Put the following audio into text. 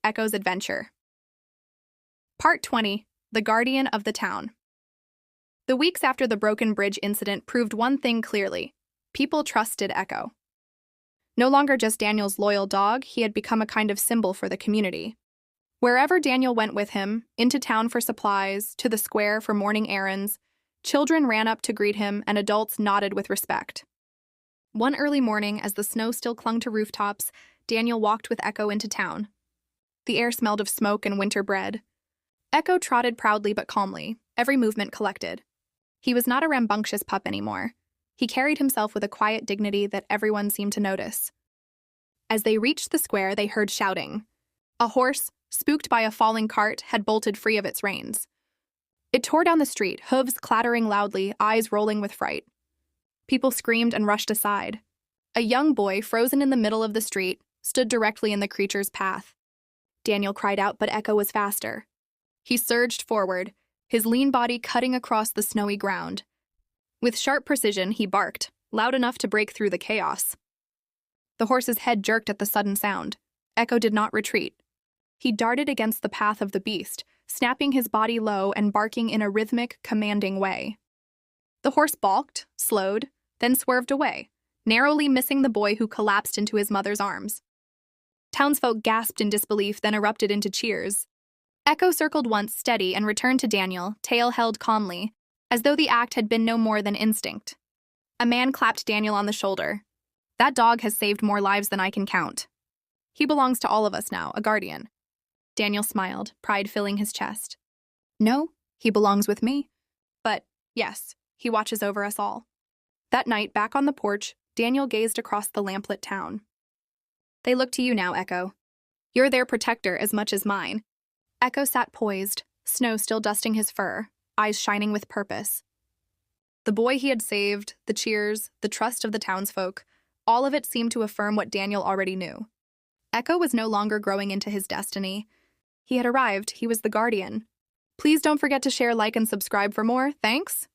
Echo's Adventure. Part 20. The Guardian of the Town. The weeks after the Broken Bridge incident proved one thing clearly. People trusted Echo. No longer just Daniel's loyal dog, he had become a kind of symbol for the community. Wherever Daniel went with him, into town for supplies, to the square for morning errands, children ran up to greet him and adults nodded with respect. One early morning, as the snow still clung to rooftops, Daniel walked with Echo into town. The air smelled of smoke and winter bread. Echo trotted proudly but calmly, every movement collected. He was not a rambunctious pup anymore. He carried himself with a quiet dignity that everyone seemed to notice. As they reached the square, they heard shouting. A horse, spooked by a falling cart, had bolted free of its reins. It tore down the street, hooves clattering loudly, eyes rolling with fright. People screamed and rushed aside. A young boy, frozen in the middle of the street, stood directly in the creature's path. Daniel cried out, but Echo was faster. He surged forward, his lean body cutting across the snowy ground. With sharp precision, he barked, loud enough to break through the chaos. The horse's head jerked at the sudden sound. Echo did not retreat. He darted against the path of the beast, snapping his body low and barking in a rhythmic, commanding way. The horse balked, slowed, then swerved away, narrowly missing the boy who collapsed into his mother's arms. Townsfolk gasped in disbelief, then erupted into cheers. Echo circled once, steady, and returned to Daniel, tail held calmly, as though the act had been no more than instinct. A man clapped Daniel on the shoulder. "That dog has saved more lives than I can count. He belongs to all of us now, a guardian." Daniel smiled, pride filling his chest. "No, he belongs with me. But, yes, he watches over us all." That night, back on the porch, Daniel gazed across the lamplit town. "They look to you now, Echo. You're their protector as much as mine." Echo sat poised, snow still dusting his fur, eyes shining with purpose. The boy he had saved, the cheers, the trust of the townsfolk, all of it seemed to affirm what Daniel already knew. Echo was no longer growing into his destiny. He had arrived, he was the guardian. Please don't forget to share, like, and subscribe for more. Thanks.